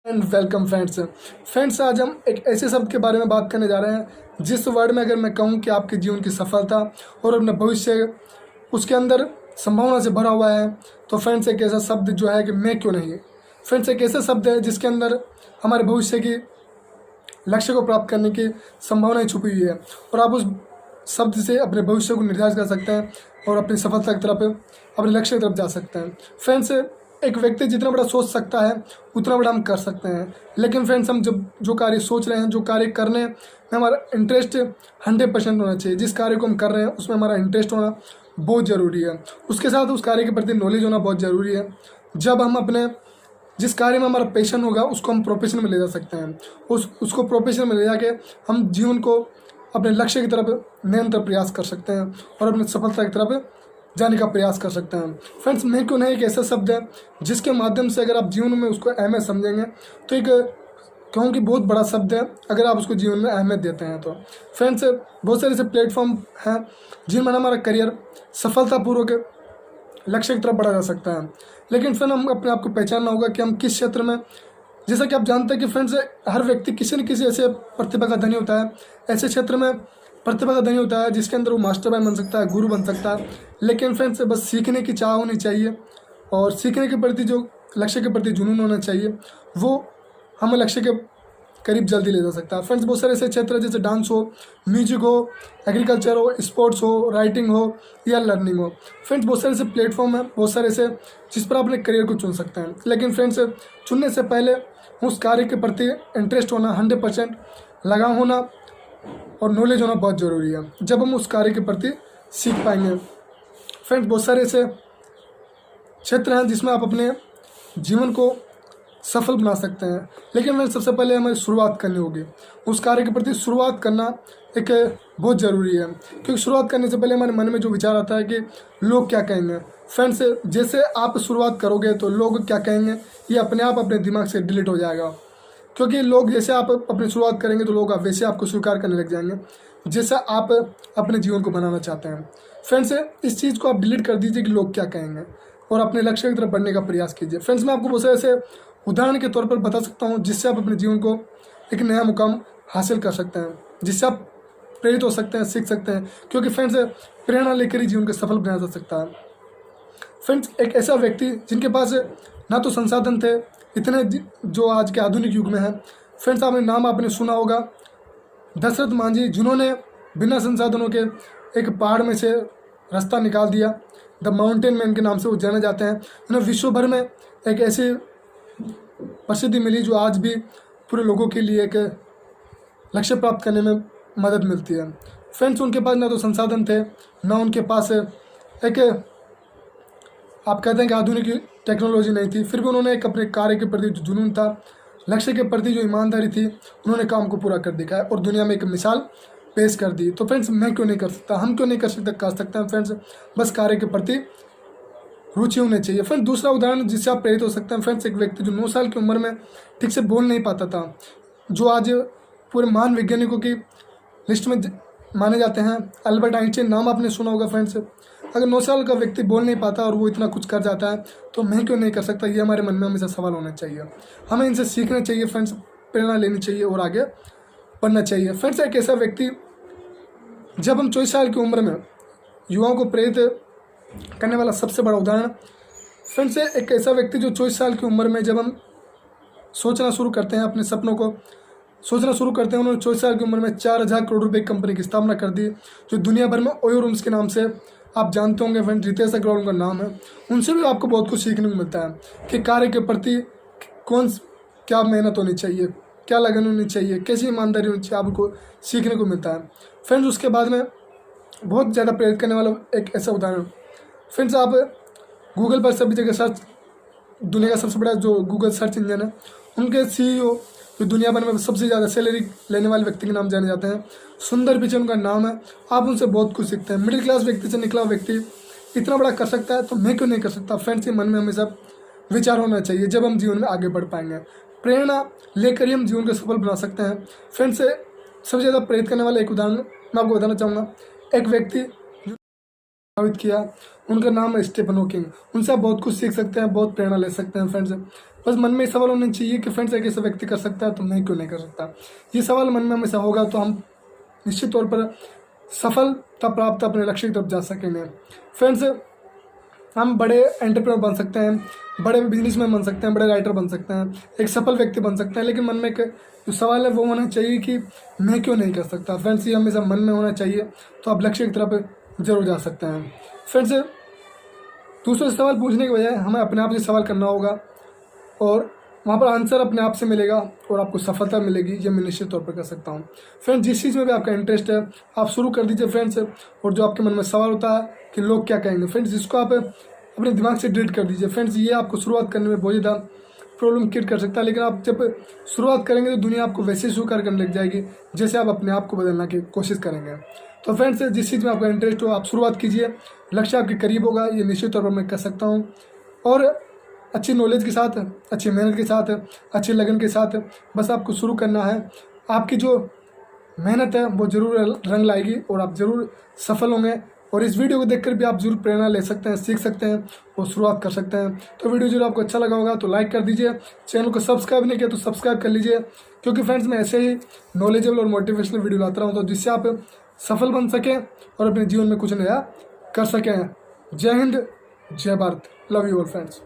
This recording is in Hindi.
एंड वेलकम फ्रेंड्स आज हम एक ऐसे शब्द के बारे में बात करने जा रहे हैं जिस वर्ड में अगर मैं कहूँ कि आपके जीवन की सफलता और अपना भविष्य उसके अंदर संभावना से भरा हुआ है, तो फ्रेंड्स एक ऐसा शब्द जो है कि मैं क्यों नहीं। फ्रेंड्स एक ऐसा शब्द है जिसके अंदर हमारे भविष्य की लक्ष्य को प्राप्त करने की संभावनाएं छुपी हुई है और आप उस शब्द से अपने भविष्य को निर्धारित कर सकते हैं और अपनी सफलता की तरफ, अपने लक्ष्य की तरफ जा सकते हैं। फ्रेंड्स एक व्यक्ति जितना बड़ा सोच सकता है उतना बड़ा हम कर सकते हैं, लेकिन फ्रेंड्स हम जब जो कार्य सोच रहे हैं, जो कार्य करने में हमारा इंटरेस्ट 100% होना चाहिए। जिस कार्य को हम कर रहे हैं उसमें हमारा इंटरेस्ट होना बहुत ज़रूरी है। उसके साथ उस कार्य के प्रति नॉलेज होना बहुत ज़रूरी है। जब हम अपने जिस कार्य में हमारा पैशन होगा उसको हम प्रोफेशन में ले जा सकते हैं। उसको प्रोफेशन में ले जाके हम जीवन को अपने लक्ष्य की तरफ निरंतर प्रयास कर सकते हैं और अपनी सफलता की तरफ जाने का प्रयास कर सकते हैं। फ्रेंड्स मैं क्यों नहीं एक ऐसा शब्द है जिसके माध्यम से अगर आप जीवन में उसको अहमियत समझेंगे तो एक कहूँ कि बहुत बड़ा शब्द है अगर आप उसको जीवन में अहमियत देते हैं तो। फ्रेंड्स बहुत सारे ऐसे प्लेटफॉर्म हैं जिनमें हमारा करियर सफलतापूर्वक लक्ष्य की तरफ बढ़ा जा सकता है, लेकिन फिर हम अपने आप को पहचानना होगा कि हम किस क्षेत्र में। जैसा कि आप जानते हैं कि फ्रेंड्स हर व्यक्ति किसी न किसी ऐसे प्रतिभा का धनी होता है, ऐसे क्षेत्र में प्रतिभा का धनी होता है जिसके अंदर वो मास्टर बन सकता है, गुरु बन सकता है। लेकिन फ्रेंड्स बस सीखने की चाह होनी चाहिए और सीखने के प्रति जो लक्ष्य के प्रति जुनून होना चाहिए, वो हमें लक्ष्य के करीब जल्दी ले जा सकता है। फ्रेंड्स बहुत सारे ऐसे क्षेत्र हैं जैसे डांस हो, म्यूजिक हो, एग्रीकल्चर हो, स्पोर्ट्स हो, राइटिंग हो या लर्निंग हो। फ्रेंड्स बहुत सारे ऐसे प्लेटफॉर्म हैं, बहुत सारे ऐसे जिस पर आप अपने करियर को चुन सकते हैं। लेकिन फ्रेंड्स चुनने से पहले उस कार्य के प्रति इंटरेस्ट होना, 100% लगाव होना और नॉलेज होना बहुत ज़रूरी है। जब हम उस कार्य के प्रति सीख पाएंगे। फ्रेंड्स बहुत सारे ऐसे क्षेत्र हैं जिसमें आप अपने जीवन को सफल बना सकते हैं, लेकिन मैं सबसे पहले हमें शुरुआत करनी होगी। उस कार्य के प्रति शुरुआत करना एक बहुत ज़रूरी है, क्योंकि शुरुआत करने से पहले हमारे मन में जो विचार आता है कि लोग क्या कहेंगे। फ्रेंड्स जैसे आप शुरुआत करोगे तो लोग क्या कहेंगे ये अपने आप अपने दिमाग से डिलीट हो जाएगा, क्योंकि लोग जैसे आप अपनी शुरुआत करेंगे तो लोग वैसे आपको स्वीकार करने लग जाएंगे जैसा आप अपने जीवन को बनाना चाहते हैं। फ्रेंड्स इस चीज़ को आप डिलीट कर दीजिए कि लोग क्या कहेंगे और अपने लक्ष्य की तरफ बढ़ने का प्रयास कीजिए। फ्रेंड्स मैं आपको बहुत सारे ऐसे उदाहरण के तौर पर बता सकता हूँ जिससे आप अपने जीवन को एक नया मुकाम हासिल कर सकते हैं, जिससे आप प्रेरित हो सकते हैं, सीख सकते हैं, क्योंकि फ्रेंड्स प्रेरणा लेकर ही जीवन को सफल बनाया जा सकता है। फ्रेंड्स एक ऐसा व्यक्ति जिनके पास ना तो संसाधन थे इतने जो आज के आधुनिक युग में है। फ्रेंड्स आपने सुना होगा दशरथ मांझी, जिन्होंने बिना संसाधनों के एक पहाड़ में से रास्ता निकाल दिया। द माउंटेन मैन के नाम से वो जाने जाते हैं। उन्हें विश्व भर में एक ऐसी प्रसिद्धि मिली जो आज भी पूरे लोगों के लिए एक लक्ष्य प्राप्त करने में मदद मिलती है। फ्रेंड्स उनके पास ना तो संसाधन थे, ना उनके पास एक आप कहते हैं कि आधुनिक टेक्नोलॉजी नहीं थी, फिर भी उन्होंने एक अपने कार्य के प्रति जो जुनून था, लक्ष्य के प्रति जो ईमानदारी थी, उन्होंने काम को पूरा कर दिखाया और दुनिया में एक मिसाल पेश कर दी। तो फ्रेंड्स मैं क्यों नहीं कर सकता, हम क्यों नहीं कर सकते हैं। फ्रेंड्स बस कार्य के प्रति रुचि होनी चाहिए। फ्रेंड्स दूसरा उदाहरण जिससे आप प्रेरित हो सकते हैं। फ्रेंड्स एक व्यक्ति जो 9 साल की उम्र में ठीक से बोल नहीं पाता था, जो आज पूरे महान वैज्ञानिकों की लिस्ट में माने जाते हैं, अल्बर्ट आइंस्टाइन नाम आपने सुना होगा। फ्रेंड्स अगर 9 साल का व्यक्ति बोल नहीं पाता और वो इतना कुछ कर जाता है तो मैं क्यों नहीं कर सकता, ये हमारे मन में हमेशा सवाल होना चाहिए। हमें इनसे सीखना चाहिए फ्रेंड्स, प्रेरणा लेनी चाहिए और आगे बढ़ना चाहिए। फ्रेंड्स एक ऐसा व्यक्ति जब हम 24 साल की उम्र में युवाओं को प्रेरित करने वाला सबसे बड़ा उदाहरण फ्रेंड्स एक ऐसा व्यक्ति जो 24 साल की उम्र में जब हम सोचना शुरू करते हैं, अपने सपनों को सोचना शुरू करते हैं, उन्होंने 24 साल की उम्र में 4000 करोड़ रुपए की कंपनी की स्थापना कर दी, जो दुनिया भर में ओयो रूम्स के नाम से आप जानते होंगे। फ्रेंड रितेश अग्रवाल उनका नाम है। उनसे भी आपको बहुत कुछ सीखने को मिलता है कि कार्य के प्रति क्या मेहनत होनी चाहिए, क्या लगन होनी चाहिए, कैसी ईमानदारी होनी चाहिए, आपको सीखने को मिलता है। फ्रेंड्स उसके बाद में बहुत ज़्यादा प्रेरित करने वाला एक ऐसा उदाहरण फ्रेंड्स आप गूगल पर सभी जगह सर्च, दुनिया का सबसे बड़ा जो गूगल सर्च इंजन है, उनके CEO जो दुनिया भर में सबसे ज़्यादा सैलरी लेने वाले व्यक्ति के नाम जाने जाते हैं, सुंदर पिचै उनका नाम है। आप उनसे बहुत कुछ सीखते हैं। मिडिल क्लास व्यक्ति से निकला व्यक्ति इतना बड़ा कर सकता है तो मैं क्यों नहीं कर सकता। फ्रेंड्स के मन में हमेशा विचार होना चाहिए, जब हम जीवन में आगे बढ़ पाएंगे। प्रेरणा लेकर ही हम जीवन को सफल बना सकते हैं। फ्रेंड्स सबसे ज़्यादा प्रेरित करने वाला एक उदाहरण मैं आपको बताना चाहूँगा। एक व्यक्ति प्रभावित किया, उनका नाम है स्टीफन हॉकिंग। उनसे आप बहुत कुछ सीख सकते हैं, बहुत प्रेरणा ले सकते हैं फ्रेंड्स। बस मन में सवाल होना चाहिए कि फ्रेंड्स एक ऐसा व्यक्ति कर सकता है तो मैं क्यों नहीं कर सकता। ये सवाल मन में हमेशा होगा तो हम निश्चित तौर पर सफलता प्राप्त अपने लक्ष्य की तरफ जा सकेंगे फ्रेंड्स। हम बड़े एंटरप्रेन्योर बन सकते हैं, बड़े बिजनेसमैन बन सकते हैं, बड़े राइटर बन सकते हैं, एक सफल व्यक्ति बन सकते हैं, लेकिन मन में एक जो सवाल है वो होना चाहिए कि मैं क्यों नहीं कर सकता। फ्रेंड्स ये हमेशा मन में होना चाहिए तो आप लक्ष्य की तरफ जरूर जा सकते हैं फ्रेंड्स। दूसरों से सवाल पूछने के बजाय हमें अपने आप से सवाल करना होगा और वहाँ पर आंसर अपने आप से मिलेगा और आपको सफलता मिलेगी, ये मैं निश्चित तौर पर कर सकता हूँ फ्रेंड्स। जिस चीज़ में भी आपका इंटरेस्ट है आप शुरू कर दीजिए फ्रेंड्स। और जो आपके मन में सवाल होता है कि लोग क्या कहेंगे फ्रेंड्स, जिसको आप अपने दिमाग से डिलीट कर दीजिए फ्रेंड्स। ये आपको शुरुआत करने में बहुत ज़्यादा प्रॉब्लम क्रिएट कर सकता है, लेकिन आप जब शुरुआत करेंगे तो दुनिया आपको वैसे स्वीकार करने लग जाएगी जैसे आप अपने आप को बदलने की कोशिश करेंगे। तो फ्रेंड्स जिस चीज़ में आपका इंटरेस्ट हो आप शुरुआत कीजिए, लक्ष्य आपके करीब होगा, ये निश्चित तौर पर मैं कर सकता हूँ। और अच्छी नॉलेज के साथ, अच्छी मेहनत के साथ, अच्छी लगन के साथ बस आपको शुरू करना है। आपकी जो मेहनत है वो ज़रूर रंग लाएगी और आप ज़रूर सफल होंगे। और इस वीडियो को देखकर भी आप जरूर प्रेरणा ले सकते हैं, सीख सकते हैं और शुरुआत कर सकते हैं। तो वीडियो जरूर आपको अच्छा लगा होगा तो लाइक कर दीजिए, चैनल को सब्सक्राइब नहीं किया तो सब्सक्राइब कर लीजिए, क्योंकि फ्रेंड्स मैं ऐसे ही नॉलेजेबल और मोटिवेशनल वीडियो लाता रहूँ तो जिससे आप सफल बन सकें और अपने जीवन में कुछ नया कर सकें। जय हिंद, जय Bharat, love you all friends.